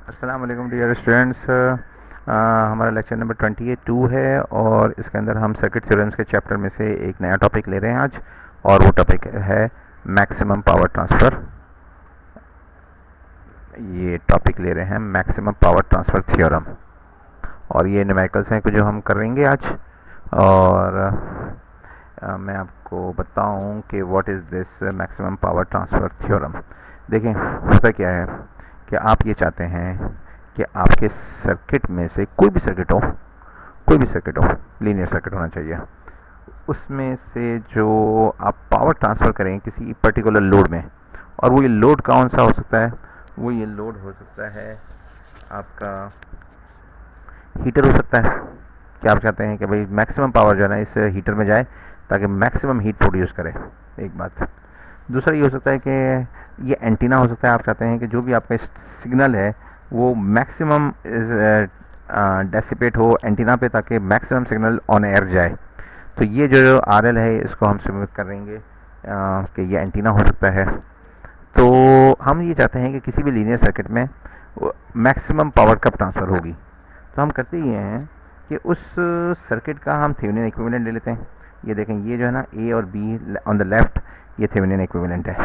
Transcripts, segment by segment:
अस्सलाम वालेकुम dear students. हमारा लेक्चर नंबर 22 है और इसके अंदर हम सर्किट थ्योरम्स के चैप्टर में से एक नया टॉपिक ले रहे हैं आज, और वो टॉपिक है मैक्सिमम पावर ट्रांसफ़र। ये टॉपिक ले रहे हैं मैक्सिमम पावर ट्रांसफ़र थ्योरम, और ये न्यूमेरिकल्स हैं जो हम करेंगे आज। और मैं आपको बताऊं कि what is this maximum power transfer theorem. देखें, होता क्या है कि आप ये चाहते हैं कि आपके सर्किट में से कोई भी सर्किट हो, लीनियर सर्किट होना चाहिए, उसमें से जो आप पावर ट्रांसफ़र करें किसी पर्टिकुलर लोड में, और वो ये लोड कौन सा हो सकता है? वो ये लोड हो सकता है आपका हीटर हो सकता है कि आप चाहते हैं कि भाई मैक्सिमम पावर जो है ना इस हीटर में जाए ताकि मैक्सिमम हीट प्रोड्यूस करे, एक बात। दूसरा ये हो सकता है कि ये एंटीना हो सकता है, आप चाहते हैं कि जो भी आपका सिग्नल है वो मैक्सिमम डेसिपेट हो एंटीना पे ताकि मैक्सिमम सिग्नल ऑन एयर जाए। तो ये जो आर एल है इसको हम सिमुलेट करेंगे कि ये एंटीना हो सकता है। तो हम ये चाहते हैं कि किसी भी लीनियर सर्किट में मैक्सिमम पावर कब ट्रांसफ़र होगी। तो हम करते ये हैं कि उस सर्किट का हम थेवेनिन इक्विवेलेंट ले लेते हैं। ये देखें, ये जो है ना ए और बी ऑन द लेफ्ट, ये थेवेनिन इक्विवेलेंट है।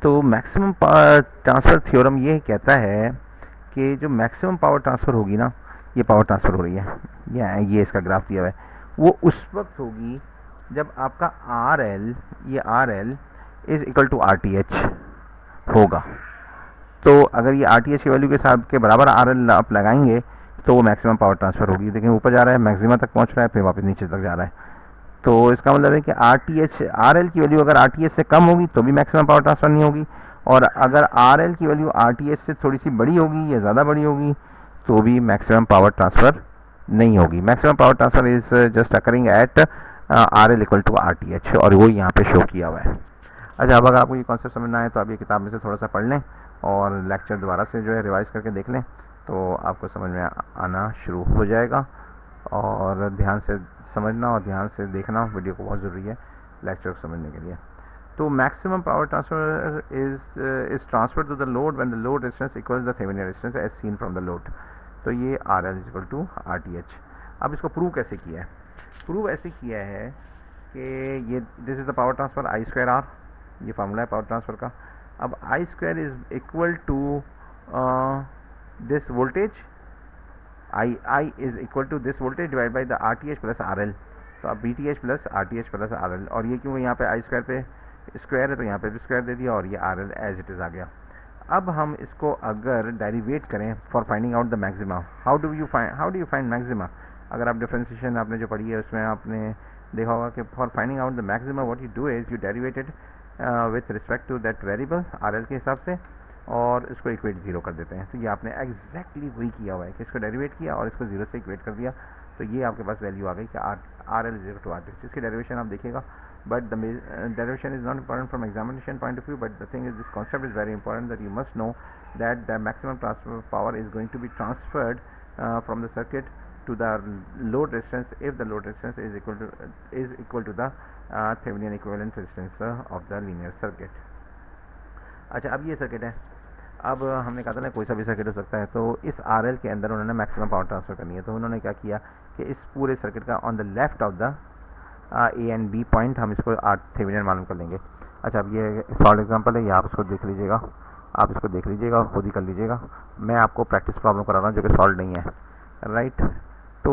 तो मैक्सिमम पावर ट्रांसफ़र थ्योरम ये कहता है कि जो मैक्सिमम पावर ट्रांसफ़र होगी ना, ये पावर ट्रांसफ़र हो रही है, ये इसका ग्राफ दिया हुआ है, वो उस वक्त होगी जब आपका आर एल, ये R L is equal to R T H होगा। तो अगर ये आर टी एच की वैल्यू के साथ के बराबर आर एल आप लगाएंगे तो वो मैक्सिमम पावर ट्रांसफ़र होगी। देखिए ऊपर जा रहा है, मैक्सिमम तक पहुंच रहा है, फिर वापस नीचे तक जा रहा है। तो इसका मतलब है कि are T H, R L की वैल्यू अगर आर टी एच से कम होगी तो भी मैक्सिमम पावर ट्रांसफ़र नहीं होगी, और अगर आर एल की वैल्यू आर टी एच से थोड़ी सी बड़ी होगी या ज़्यादा बड़ी होगी तो भी मैक्सिमम पावर ट्रांसफ़र नहीं होगी। Maximum power transfer is just occurring at R L equal to R T H, और वो यहाँ पे शो किया हुआ है। अच्छा, अब अगर आपको ये कॉन्सेप्ट समझना है तो आप ये किताब में से थोड़ा सा पढ़ लें और लेक्चर दोबारा से जो है रिवाइज करके देख लें, तो आपको समझ में आना शुरू हो जाएगा। और ध्यान से समझना और ध्यान से देखना वीडियो को बहुत ज़रूरी है लेक्चर को समझने के लिए। तो maximum power transfer is transfer to the load when the load resistance equals the Thevenin resistance as seen from the load. तो ये R L equal to R T H. अब इसको प्रूव कैसे किया है? प्रूव ऐसे किया है कि ये this is the power transfer I square R, ये फार्मूला है पावर ट्रांसफर का। अब I square is equal to this voltage, I is equal to this voltage divide by the R T H plus R L. तो अब B T H plus R T H plus R L, और ये क्यों यहाँ पे आई square पे square है तो यहाँ पे भी स्क्वायर दे दिया, और ये R L as it is आ गया। अब हम इसको अगर डेरिवेट करें for finding out the maxima, how do you find maxima? अगर आप डिफरेंशिएशन आपने जो पढ़ी है उसमें आपने देखा होगा कि for finding out the maxima what you do is you derivated with respect to that variable R L के हिसाब से, और इसको इक्वेट ज़ीरो कर देते हैं। तो ये आपने एग्जैक्टली वही किया हुआ है कि इसको डेरिवेट किया और इसको ज़ीरो से इक्वेट कर दिया, तो ये आपके पास वैल्यू आ गई कि R L is to R T. इसकी डेरिवेशन आप देखिएगा, but the derivation is not important from examination point of view, but the thing is this concept is very important that you must know that the maximum transfer power is going to be transferred from the circuit to the load resistance if the load resistance is equal to the Thevenin equivalent resistance of the linear circuit. अच्छा, अब ये circuit है, अब हमने कहा था ना कोई सा भी सर्किट हो सकता है, तो इस आर एल के अंदर उन्होंने मैक्सिमम पावर ट्रांसफ़र करनी है। तो उन्होंने क्या किया कि इस पूरे सर्किट का on the left of the A and B point हम इसको आर थेवेनिन मालूम कर लेंगे। अच्छा, अब ये सॉल्व एग्जांपल है, ये आप इसको देख लीजिएगा, आप इसको देख लीजिएगा और खुद ही कर लीजिएगा। मैं आपको प्रैक्टिस प्रॉब्लम करा रहा हूँ जो कि सॉल्व नहीं है, राइट। तो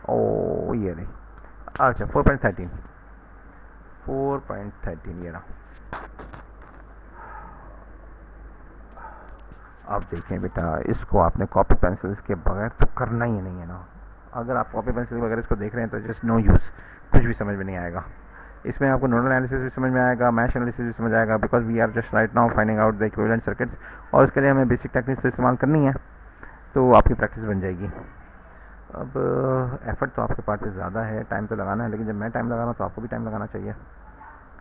ओ ये नहीं, अच्छा 4.13 ये रहा। अब देखें बेटा, इसको आपने कॉपी पेंसिल के बगैर तो करना ही नहीं है ना। अगर आप कॉपी पेंसिल वगैरह इसको देख रहे हैं तो जस्ट नो यूज़, कुछ भी समझ में नहीं आएगा। इसमें आपको नोडल एनालिसिस भी समझ में आएगा, मैश एनालिसिस भी समझ आएगा, because we are just right now finding out the equivalent circuits, और इसके लिए हमें बेसिक टेक्निक्स तो इस्तेमाल करनी है, तो आपकी प्रैक्टिस बन जाएगी। अब एफर्ट तो आपके पार्ट पे ज़्यादा है, टाइम तो लगाना है, लेकिन जब मैं टाइम लगा रहा हूँ तो आपको भी टाइम लगाना चाहिए।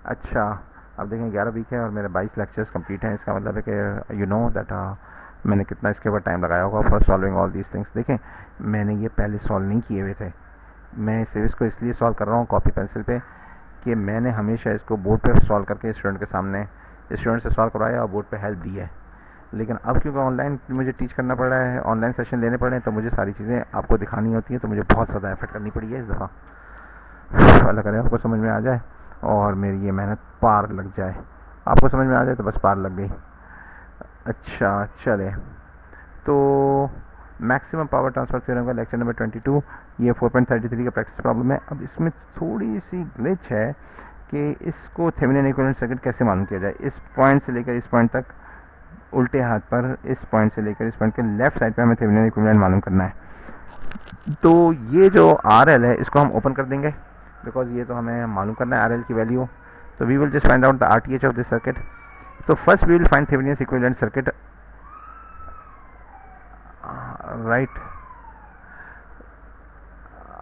अच्छा, अब देखें 11 वीक है और मेरे 22 लेक्चर्स कंप्लीट हैं, इसका मतलब है कि यू नो दैट मैंने कितना इसके ऊपर टाइम लगाया होगा for solving all these things. देखें, मैंने ये पहले सॉल्व नहीं किए हुए थे, मैं सिर्फ इसको इसलिए सॉल्व कर रहा हूँ कॉपी पेंसिल पे कि मैंने हमेशा इसको बोर्ड पे सॉल्व करके स्टूडेंट के सामने स्टूडेंट से सॉल्व करवाया और बोर्ड पे हेल्प दी है। लेकिन अब क्योंकि ऑनलाइन मुझे टीच करना पड़ रहा है, ऑनलाइन सेशन लेने पड़ रहे हैं, तो मुझे सारी चीज़ें आपको दिखानी होती हैं, तो मुझे बहुत ज़्यादा एफर्ट करनी पड़ी है इस दफ़ा। अल्लाह करे आपको समझ में आ जाए और मेरी ये मेहनत पार लग जाए। आपको समझ में आ जाए तो बस पार लग गई। अच्छा चले, तो मैक्सिमम पावर ट्रांसफर थ्योरम का लेक्चर नंबर 22, ये 4.33 का प्रैक्टिस प्रॉब्लम है। अब इसमें थोड़ी सी ग्लिच है कि इसको थेवेनिन इक्विवेलेंट सर्किट कैसे मालूम किया जाए। इस पॉइंट से लेकर इस पॉइंट तक उल्टे हाथ पर, इस पॉइंट से लेकर इस पॉइंट के लेफ्ट साइड पे हमें थेवेनिन इक्विवेलेंट मालूम करना है। तो ये जो RL है इसको हम ओपन कर देंगे, बिकॉज ये तो हमें मालूम करना है RL की वैल्यू। तो we will just find out the RTH of this circuit. तो first we will find Thevenin equivalent circuit, right.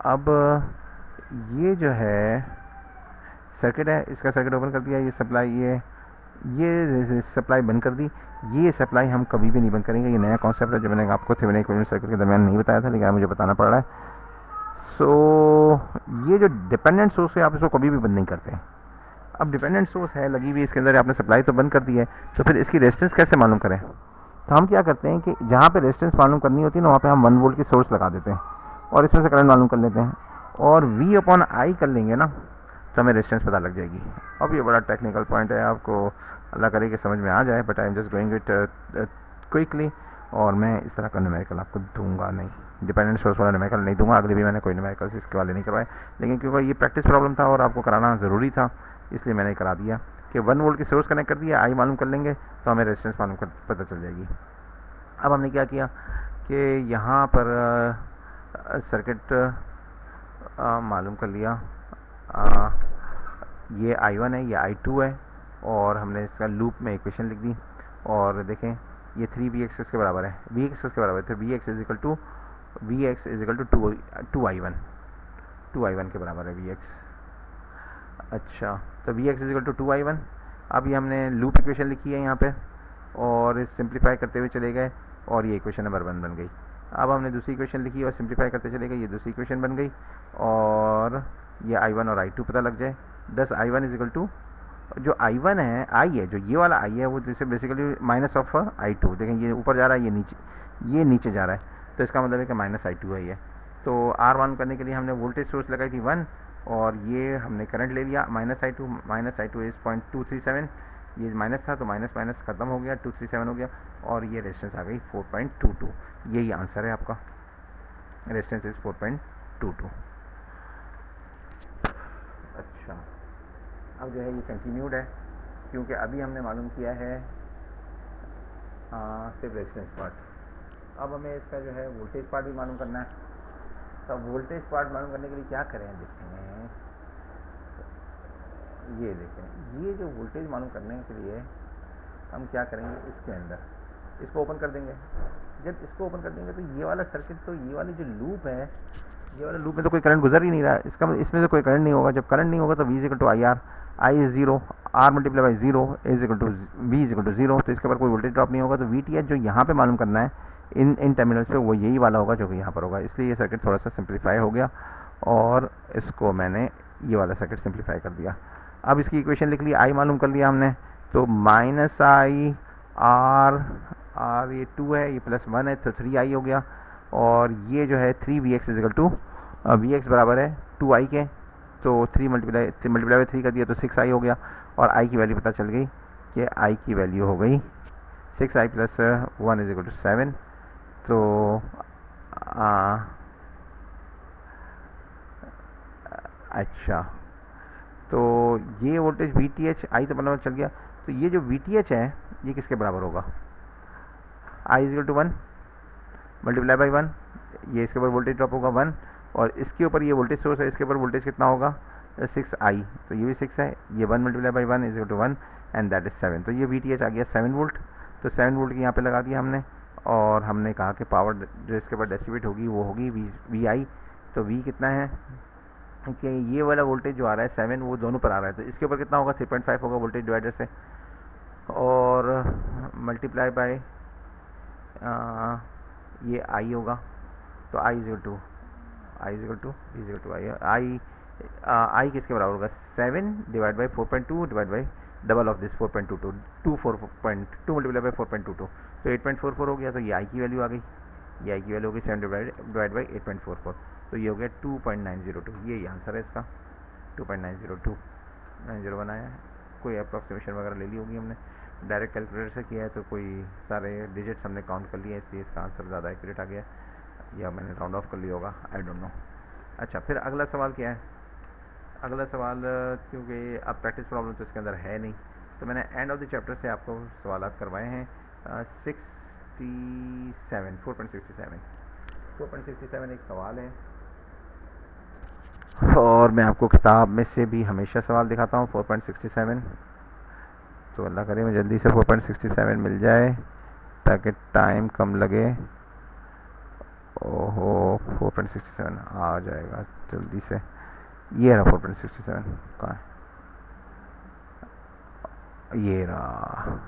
अब ये जो है सर्किट है, इसका सर्किट ओपन कर दिया, ये सप्लाई, ये सप्लाई बंद कर दी। ये सप्लाई हम कभी भी नहीं बंद करेंगे, ये नया कॉन्सेप्ट है जो मैंने आपको थेवेनिन इक्विवेलेंट सर्किट के दरमियान नहीं बताया था, लेकिन मुझे बताना पड़ रहा है। सो ये जो डिपेंडेंट सोर्स है आप इसको कभी भी बंद नहीं करते। अब डिपेंडेंट सोर्स है लगी हुई, इसके अंदर आपने सप्लाई तो बंद कर दी है, तो फिर इसकी रेजिस्टेंस कैसे मालूम करें। तो हम क्या करते हैं कि जहाँ पे रेजिस्टेंस मालूम करनी होती है ना, वहाँ पे हम 1 वोल्ट की सोर्स लगा देते हैं और इसमें से करंट मालूम कर लेते हैं, और V/I कर लेंगे ना, तो हमें रेजिस्टेंस पता लग जाएगी। अब ये बड़ा टेक्निकल पॉइंट है, आपको अल्लाह करे कि समझ में आ जाए, but I am just going it quickly. और मैं इस तरह का न्यूमेरिकल आपको दूंगा नहीं, डिपेंडेंट सोर्स वाला न्यूमेरिकल नहीं दूंगा। अगले भी मैंने कोई न्यूमेरिकल्स इसके वाले नहीं करवाए, लेकिन क्योंकि ये प्रैक्टिस प्रॉब्लम था और आपको कराना ज़रूरी था, इसलिए मैंने करा दिया कि 1 वोल्ट की सोर्स कनेक्ट कर दिया, I मालूम कर लेंगे तो हमें रेजिस्टेंस मालूम कर पता चल जाएगी। अब हमने क्या किया कि यहाँ पर सर्किट मालूम कर लिया, ये I1 है, ये I2 है, और हमने इसका लूप में इक्वेशन लिख दी। और देखें ये 3Vx के बराबर है, Vx के बराबर है, तो Vx is equal to 2I1 के बराबर है Vx। अच्छा, तो Vx is equal to 2I1। अब ये हमने लूप इक्वेशन लिखी है यहाँ पे, और सिंप्लीफाई करते हुए चले गए, और ये इक्वेशन नंबर 1 बन गई। अब हमने दूसरी इक्वेशन लिखी और सिंप्लीफाई करते चले गए, ये दूसरी इक्वेशन बन गई, और ये I1 और I2 पता लग जाए। 10 I1 इज इक्वल टू, जो I1 है, I है, जो ये वाला I है, वो जैसे बेसिकली माइनस ऑफ I2। देखें ये ऊपर जा रहा है, ये नीचे जा रहा है, तो इसका मतलब है कि माइनस I2 है ये। तो R1 करने के लिए हमने वोल्टेज सोर्स लगाई थी 1, और ये हमने करंट ले लिया माइनस I2 इज 0.237, ये माइनस था तो माइनस माइनस खत्म हो गया, 237 हो गया, और ये रेजिस्टेंस आ गई 4.22। यही आंसर है आपका, रेजिस्टेंस इज 4.22। अच्छा, अब जो है ये कंटिन्यूड है, क्योंकि अभी हमने मालूम किया है सिर्फ रेजिस्टेंस पार्ट। अब हमें इसका जो है वोल्टेज पार्ट भी मालूम करना है। तो वोल्टेज पार्ट मालूम करने के लिए क्या करें, देखें, ये देखें, ये जो वोल्टेज मालूम करने के लिए हम क्या करेंगे, इसके अंदर इसको ओपन कर देंगे। जब इसको ओपन कर देंगे तो ये वाला सर्किट, तो ये वाली जो लूप है, ये वाला लूप में तो कोई करंट गुजर ही नहीं रहा है, इसका मतलब इसमें से कोई करंट नहीं होगा। जब करंट नहीं होगा तो V is equal to IR, I is 0, R multiply by 0 is equal to V is equal to 0, तो इसके ऊपर कोई वोल्टेज ड्रॉप नहीं होगा। तो VTH जो यहाँ पे मालूम करना है इन टर्मिनल्स पे, वो यही वाला होगा जो कि यहाँ पर होगा। इसलिए ये सर्किट थोड़ा सा सिंप्लीफाई हो गया, और इसको मैंने ये वाला सर्किट सिंप्लीफाई कर दिया। अब इसकी इक्वेशन लिख ली, I मालूम कर लिया हमने, तो माइनस I R ये 2 है, ये प्लस 1 है, तो 3I हो गया, और ये जो है 3Vx is equal to Vx बराबर है 2I के, तो 3 मल्टीप्लाई बाई 3 कर दिया तो 6I हो गया, और I की वैल्यू पता चल गई कि I की वैल्यू हो गई 6I plus 1 is equal to 7। तो अच्छा, तो ये वोल्टेज VTH I तो पता चल गया। तो ये जो VTH है ये किसके बराबर होगा, I is equal to 1 multiply by 1, ये इसके ऊपर वोल्टेज ड्रॉप होगा 1, और इसके ऊपर ये वोल्टेज सोर्स है, इसके ऊपर वोल्टेज कितना होगा 6I, तो ये भी 6 है, ये 1 multiply by 1 is equal to 1 and that is 7। तो ये VTH आ गया 7 वोल्ट। तो 7 वोल्ट की यहाँ पे लगा दिया हमने, और हमने कहा कि पावर जो इसके ऊपर डिस्ट्रीब्यूट होगी वो होगी VI। तो V कितना है कि ये वाला वोल्टेज जो आ रहा है 7, वो दोनों पर आ रहा है, तो इसके ऊपर कितना होगा 3.5 होगा वोल्टेज डिवाइडर से, और मल्टीप्लाई बाय ये I होगा, तो I is equal to I किसके बराबर होगा 7 divide by 4.2 divide by double of this 4.22, 4.2 multiply by 4.22, तो 8.44 हो गया। तो ये आई की वैल्यू आ गई, ये आई की वैल्यू हो गई 7 डिवाइड बाई 8.44, तो ये हो गया 2.902। ये आंसर है इसका, 2.902 90 बनाया है। कोई अप्रॉक्सीमेशन वगैरह ले ली होगी हमने, डायरेक्ट कैलकुलेटर से किया है, तो कोई सारे डिजिट्स हमने काउंट कर लिए, इसलिए इसका आंसर ज़्यादा एक्यूरेट आ गया, या मैंने राउंड ऑफ कर लिया होगा, आई डोंट नो। अच्छा, फिर अगला सवाल क्या है? अगला सवाल, क्योंकि अब प्रैक्टिस प्रॉब्लम तो इसके अंदर है नहीं, तो मैंने एंड ऑफ द चैप्टर से आपको सवाल करवाए हैं। 4.67 एक सवाल है, और मैं आपको किताब में से भी हमेशा सवाल दिखाता हूँ 4.67, तो अल्लाह करे मैं जल्दी से 4.67 मिल जाए ताकि टाइम कम लगे। ओहो, 4.67 आ जाएगा जल्दी से, ये रहा 4.67, कहाँ है? ये रहा,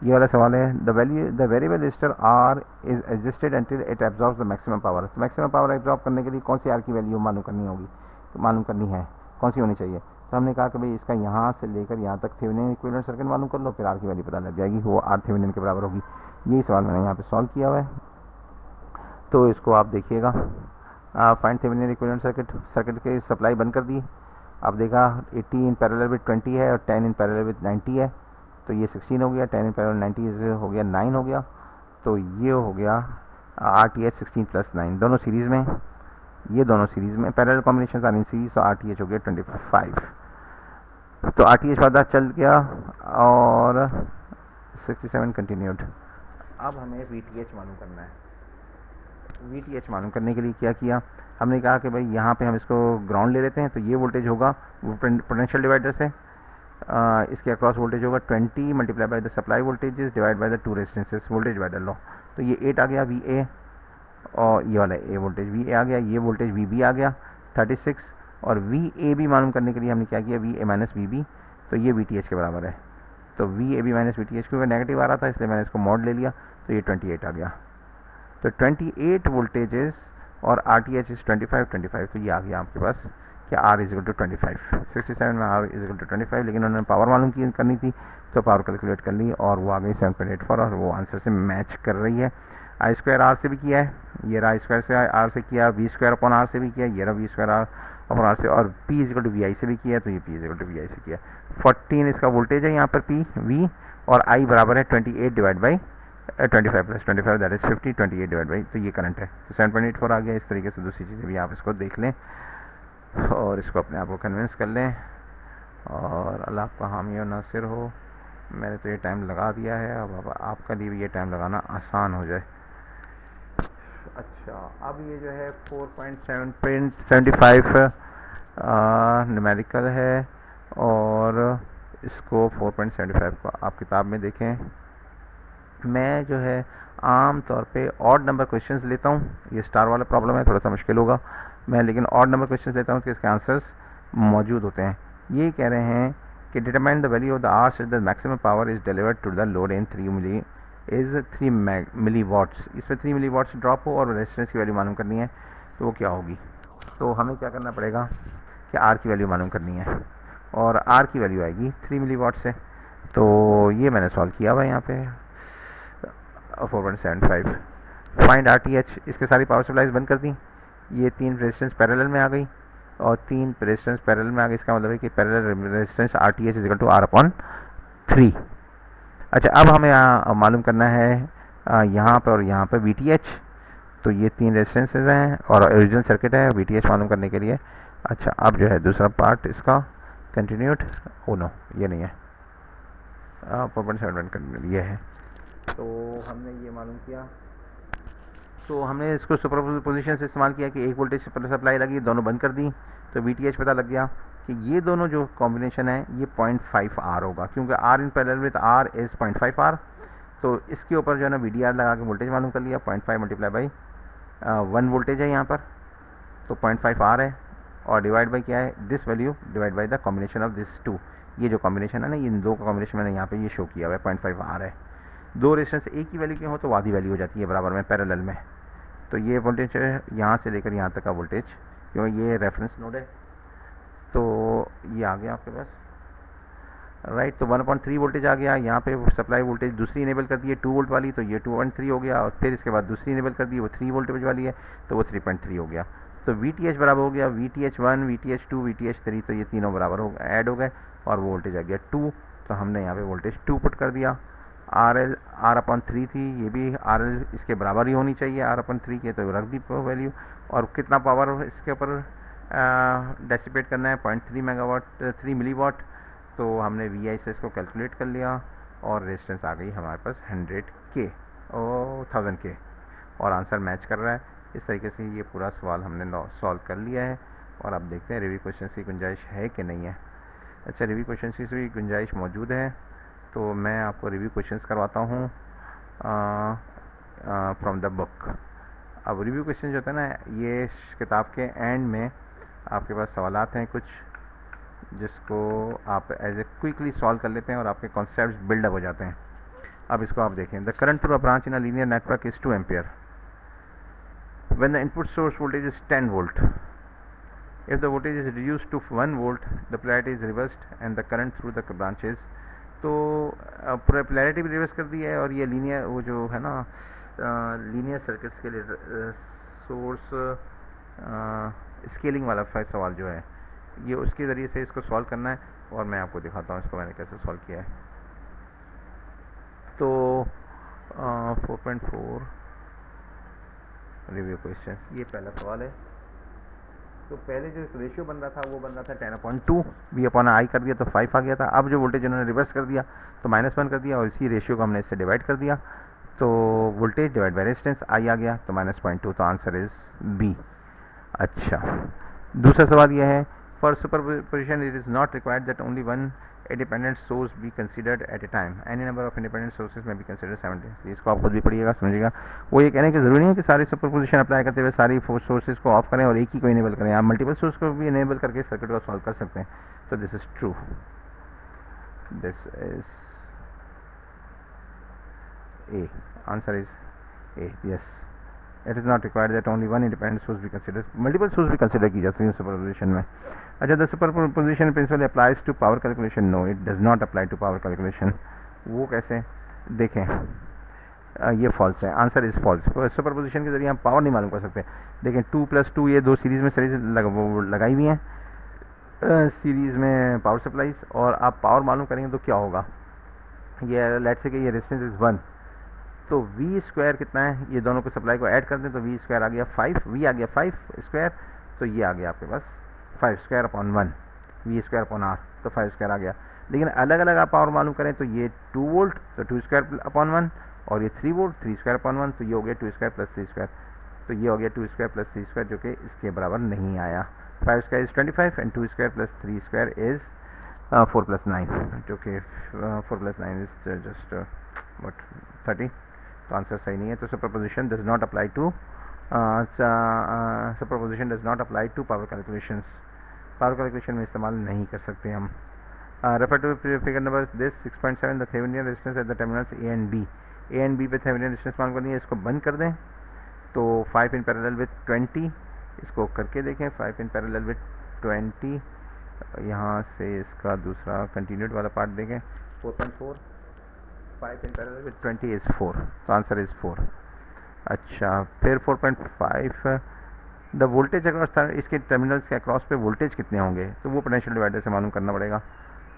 ये वाला सवाल है। The variable resistor R is adjusted until it absorbs the maximum power. तो मैक्सिमम पावर एब्जॉर्ब करने के लिए कौन सी आर की वैल्यू मालूम करनी होगी, तो मालूम करनी है, कौन सी होनी चाहिए? तो हमने कहा कि भाई इसका यहाँ से लेकर यहाँ तक थेवेनिन इक्विवेलेंट सर्किट मालूम कर लो, फिर आर की वैल्यू पता लग जाएगी, वो आर थेवेनिन के बराबर होगी। यही सवाल मैंने यहाँ पे सॉल्व किया हुआ है, तो इसको आप देखिएगा। फाइंड थेवेनिन इक्विवेलेंट सर्किट की सप्लाई बंद कर दी। अब देखा 80 इन पैरेलल विद 20 है और 10 इन पैरेलल विद 90 है, तो ये 16 हो गया, 10 इन पैरेलल 90 हो गया 9 हो गया, तो ये हो गया RTH 16 प्लस 9, दोनों सीरीज़ में, ये दोनों सीरीज़ में, parallel combination are in series, तो RTH हो गया 25। तो RTH पता चल गया और 67 कंटिन्यूड। अब हमें VTH मालूम करना है। VTH मालूम करने के लिए क्या किया, हमने कहा कि भाई यहाँ पे हम इसको ग्राउंड ले लेते हैं, तो ये वोल्टेज होगा पोटेंशियल डिवाइडर से, इसके अक्रॉस वोल्टेज होगा 20 multiply by the supply voltages divide by the two resistances, voltage divider लो, तो ये 8 आ गया VA, और ये वाला ए वोल्टेज VA आ गया, ये वोल्टेज VB आ गया 36, और VAB मालूम करने के लिए हमने क्या किया, VA माइनस VB, तो ये VTH के बराबर है। तो VAB माइनस VTH, क्योंकि नेगेटिव आ रहा था इसलिए मैंने इसको मॉड ले लिया, तो ये 28 आ गया। तो 28 वोल्टेजेस और RTH इज 25, तो ये आ गया आपके पास कि R इज इक्वल टू 25, 67 में R इज इक्वल टू 25, लेकिन उन्होंने पावर मालूम करनी थी, तो पावर कैलकुलेट कर ली और वो आ गई 7.84, और वो आंसर से मैच कर रही है। I स्क्वायर R से भी किया है, ये रहा I स्क्वायर से R से किया, V स्क्वायर अपॉन R से भी किया, ये रहा V square R upon R से, और P is equal to VI से भी किया, तो ये P is equal to VI से किया। 14 इसका वोल्टेज है यहाँ पर P V, और I बराबर है 28 divide by 25 plus 25, that is 50, 28 divide by, तो ये करंट है, तो 7.84 आ गया। इस तरीके से दूसरी चीज़ें भी आप इसको देख लें और इसको अपने आप को कन्विंस कर लें, और अल्लाह आपका हामी और नासिर हो। मैंने तो ये टाइम लगा दिया है, अब आपका लिए भी ये टाइम लगाना आसान हो जाए। अच्छा, अब ये जो है 4.75 न्यूमेरिकल है, और इसको 4.75 को आप किताब में देखें। मैं जो है आम तौर पे ऑड नंबर क्वेश्चंस लेता हूँ, ये स्टार वाला प्रॉब्लम है, थोड़ा सा मुश्किल होगा मैं, लेकिन ऑड नंबर क्वेश्चंस लेता हूँ कि इसके आंसर्स मौजूद होते हैं। ये कह रहे हैं कि determine the value of the R such that maximum power is delivered to the load in 3 milli watts. इसमें 3 मिली वाट्स ड्रॉप हो और रेजिस्टेंस की वैल्यू मालूम करनी है, तो वो क्या होगी? तो हमें क्या करना पड़ेगा कि आर की वैल्यू मालूम करनी है, और आर की वैल्यू आएगी 3 मिली वाट से। तो ये मैंने सॉल्व किया हुआ है यहाँ पे 4.75। फाइंड RTH, इसके सारी पावर सप्लाईज बंद कर दी, ये 3 रेजिस्टेंस पैरेलल में आ गई और 3 रेजिस्टेंस पैरेलल में आ गई, इसका मतलब है कि parallel resistance RTH is equal to R upon 3। अच्छा, अब हमें मालूम करना है यहाँ पर और यहाँ पर VTH, तो ये 3 रेजिस्टेंसेज हैं और ओरिजिनल सर्किट है VTH मालूम करने के लिए। अच्छा, अब जो है दूसरा पार्ट इसका कंटिन्यूड, ओ नो ये नहीं है, 4.71 कंटिन्यूड ये है। तो हमने ये मालूम किया, तो हमने इसको सुपरपोजिशन से इस्तेमाल किया कि एक वोल्टेज सप्लाई लगी, दोनों बंद कर दी, तो VTH पता लग गया कि ये दोनों जो कॉम्बिनेशन है ये 0.5 R होगा, क्योंकि R in parallel with R is 0.5 R। तो इसके ऊपर जो है ना VDR लगा के वोल्टेज मालूम कर लिया, 0.5 मल्टीप्लाई बाई 1 वोल्टेज है यहाँ पर, तो 0.5 R है, और डिवाइड बाई क्या है, this value divide by the combination of this two. ये जो कॉम्बिनेशन है ना, इन दो का कॉम्बिनेशन मैंने यहाँ पे ये शो किया हुआ है, 0.5 R है। दो रेजिस्टेंस एक ही वैल्यू के हो तो आधी वैल्यू हो जाती है बराबर में पैरेलल में। तो ये वोल्टेज है यहाँ से लेकर यहाँ तक का वोल्टेज, क्योंकि ये रेफरेंस नोड है, तो ये आ गया आपके पास। राइट। तो 1/3 वोल्टेज आ गया। यहाँ पे सप्लाई वोल्टेज दूसरी इनेबल कर दी है 2 वोल्ट वाली, तो ये 2.3 हो गया। और फिर इसके बाद दूसरी इनेबल कर दी वो 3 वोल्टेज वाली है, तो वो 3.3 हो गया। तो VTH बराबर हो गया VTH1 VTH2 VTH3, तो ये तीनों बराबर हो ऐड हो गए और वो वोल्टेज आ गया 2। तो हमने यहाँ पे वोल्टेज 2 पुट कर दिया। R/3 थी, ये भी RL इसके बराबर ही होनी चाहिए R/3 के, तो रख दी वैल्यू। और कितना पावर इसके ऊपर डेसिपेट करना है 0.3 मेगावाट 3 मिलीवाट। तो हमने VI से इसको कैलकुलेट कर लिया और रेजिस्टेंस आ गई हमारे पास 100K और 1000K, और आंसर मैच कर रहा है। इस तरीके से ये पूरा सवाल हमने सॉल्व कर लिया है। और अब देखते हैं रिव्यू क्वेश्चन की गुंजाइश है कि नहीं है। अच्छा, रिव्यू क्वेश्चन की भी गुंजाइश मौजूद है, तो मैं आपको रिव्यू क्वेश्चंस करवाता हूँ फ्रॉम द बुक। अब रिव्यू क्वेश्चन जो होता है ना, ये किताब के एंड में आपके पास सवालात हैं कुछ, जिसको आप एज ए क्विकली सॉल्व कर लेते हैं और आपके कॉन्सेप्ट्स बिल्डअप हो जाते हैं। अब इसको आप देखें। The current through a branch in a linear network is 2 ampere when the input source voltage is 10 volt. If the voltage is reduced to 1 volt, the polarity is reversed and the current through the branches. तो polarity भी reverse कर दी है, और ये linear वो जो है ना लीनियर सर्किट्स के लिए सोर्स स्केलिंग वाला सवाल जो है, ये उसके ज़रिए से इसको सॉल्व करना है। और मैं आपको दिखाता हूँ इसको मैंने कैसे सॉल्व किया है। तो 4.4 रिव्यू क्वेश्चन, ये पहला सवाल है। तो पहले जो रेशियो बन रहा था वो बन रहा था 10/2, V/I कर दिया तो 5 आ गया था। अब जो वोल्टेज उन्होंने रिवर्स कर दिया तो -1 कर दिया, और इसी रेशियो को हमने इससे डिवाइड कर दिया, तो voltage divide by resistance I आ गया, तो -0.2, तो आंसर इज B। अच्छा, दूसरा सवाल यह है, for superposition it is not required that only one independent source be considered at A time, any number of independent sources में बी कंसिडर्ड साइमल्टेनियसली। इसको आप खुद भी पढ़िएगा, समझिएगा। वो ये कहने की ज़रूरी नहीं है कि सारी सुपरपोजिशन अप्लाई करते हुए सारी सोर्सेज को ऑफ करें और एक ही को इनेबल करें। आप मल्टीपल सोर्स को भी इनेबल करके सर्किट को सॉल्व कर सकते हैं। तो this is true, this is A, answer is A, yes. It is not required that only one independent source भी कंसिडर, मल्टीपल सोर्स भी कंसिडर की जा सकती है सुपरपोजिशन में। अच्छा, the superposition principle applies to power calculation. No, it does not apply to power calculation. वो कैसे देखें, ये फॉल्स है, आंसर इज फॉल्स। सुपरपोजिशन के जरिए हम पावर नहीं मालूम कर सकते। देखें 2+2 ये दो सीरीज़ में लगाई हुई हैं सीरीज़ में पावर सप्लाईज, और आप पावर मालूम करेंगे तो क्या होगा। ये लेट्स से कि ये रेजिस्टेंस इज 1, तो V² कितना है, ये दोनों को सप्लाई को ऐड कर दें तो V² आ गया 5, V आ गया 5², तो ये आ गया आपके पास 5²/1 V²/R, तो 5² आ गया। लेकिन अलग अलग आप पावर मालूम करें तो ये 2 वोल्ट तो 2²/1, और ये 3 वोल्ट 3²/1, तो ये हो गया 2² + 3², तो ये हो गया 2² + 3², जो कि इसके बराबर नहीं आया। 5² इज 25 एंड 2² + 3² इज 4 + 9, जो कि 4 + 9 इज जस्ट वट 30, तो आंसर सही नहीं है। तो superposition does not apply to power calculations. Power calculation में इस्तेमाल नहीं कर सकते हम। Refer to figure number this 6.7, the Thevenin resistance at the terminals A and B. A and B पे थेवेनिन रेजिस्टेंस मालूम करनी है, इसको बंद कर दें तो 5 इन पैरेलल विद 20, इसको करके देखें 5 इन पैरेलल विद 20, यहाँ से इसका दूसरा कंटिन्यूड वाला पार्ट देखें 4.4, 5 इन पैरेलल विद 20 इज़ 4, तो आंसर इज़ 4। अच्छा, फिर 4.5, द वोल्टेज अक्रॉस, इसके टर्मिनल्स के अक्रॉस पे वोल्टेज कितने होंगे, तो वो पोटेंशियल डिवाइडर से मालूम करना पड़ेगा।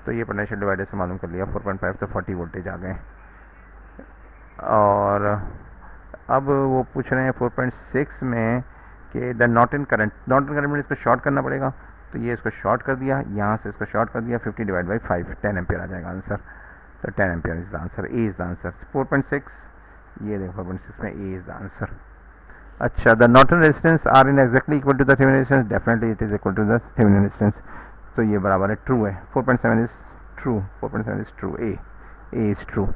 तो ये पोटेंशियल डिवाइडर से मालूम कर लिया 4.5, तो 40 वोल्टेज आ गए। और अब वो पूछ रहे हैं 4.6 में कि द नॉर्टन करंट में इसको शॉर्ट करना पड़ेगा, तो ये इसको शॉर्ट कर दिया, यहाँ से इसको शॉर्ट कर दिया, 50/5 10 एम्पियर आ जाएगा आंसर। तो 10 ampere is the answer, A is the answer. 4.6, ये देखो 4.6 में ए इज द आंसर। अच्छा, the Norton resistance are in exactly equal to the Thevenin resistance, definitely it is equal to the Thevenin resistance, तो ये बराबर है, true है। 4.7 is true, 4.7 is true, A is true.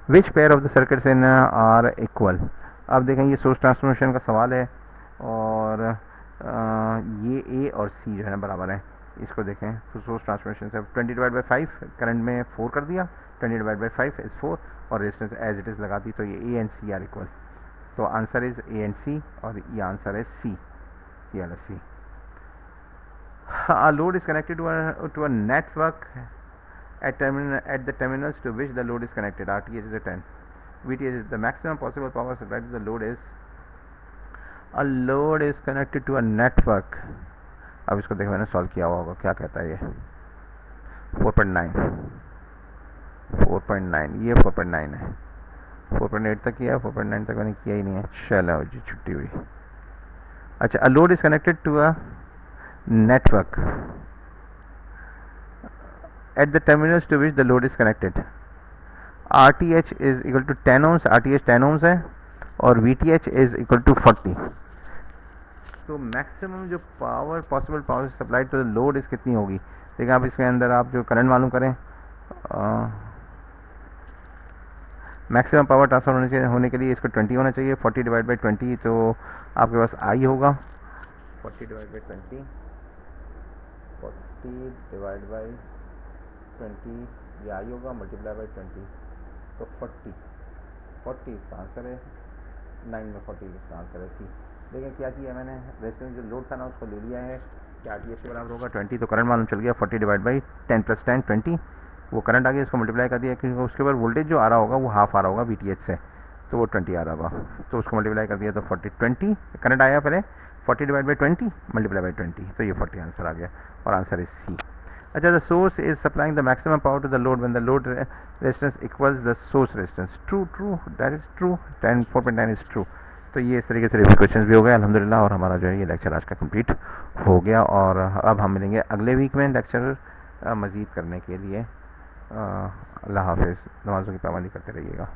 Which pair of the circuits in are equal. अब देखें ये source transformation का सवाल है, और ये ए और सी जो है ना बराबर है। इसको देखें तो सोर्स ट्रांसफॉर्मेशन से 20/5 करंट में 4 कर दिया, 20/5 इज 4, और रेजिस्टेंस एज इट इज़ लगा दी, तो ये A and C are equal, तो answer is A and C, और ये आंसर है सी, ये वाला सी। A load is connected to a network at the terminals to which the load is connected. RTH is a 10. VTH is the maximum possible power supplied to the load is, a load is connected to a network. अब इसको देखो मैंने solve किया हुआ होगा, क्या कहता है ये 4.9 ये 4.9 है, 4.8 तक किया, 4.9 तक मैंने किया ही नहीं है। चलो जी छुट्टी हुई। अच्छा, a load is connected to a network at the terminals to which the load is connected. RTH is equal to 10 ohms, RTH 10 ohms है और VTH is equal to 40। तो मैक्सिमम जो power possible power supplied to the load इस कितनी होगी। देखिए आप इसके अंदर आप जो करंट मालूम करें, मैक्सिमम पावर ट्रांसफर होने के लिए इसको 20 होना चाहिए। 40 डिवाइड बाई 20 तो आपके पास आई होगा, 40 डिवाइड बाई 20 ये आई होगा, मल्टीप्लाई बाई 20 तो 40 इसका आंसर है। 9 में 40 इसका आंसर है सी। देखिए क्या किया मैंने, रेजिस्टेंस जो लोड था ना उसको ले लिया है कि RTH के बराबर होगा 20, तो करंट मालूम चल गया 40 डिवाइड बाई 10 प्लस 10 20, वो करंट आ गया, इसको मल्टीप्लाई कर दिया क्योंकि उसके ऊपर वोल्टेज जो आ रहा होगा वो हाफ आ रहा होगा VTH से, तो वो 20 आ रहा होगा, तो उसको मल्टीप्लाई कर दिया तो 40 20 करंट आया पहले 40 डिवाइड बाई 20 मल्टीप्लाई बाई 20, तो ये 40 आंसर आ गया और आंसर इज सी। अच्छा, the source is supplying the maximum power to the load when the load resistance equals the source resistance. True, that is true, 4.9 is true. तो ये इस तरीके से रिव्यू क्वेश्चंस भी हो गए अल्हम्दुलिल्लाह, और हमारा जो है ये लेक्चर आज का कंप्लीट हो गया। और अब हम मिलेंगे अगले वीक में लेक्चर मज़ीद करने के लिए। अल्लाह हाफिज़, नमाज़ों की पाबंदी करते रहिएगा।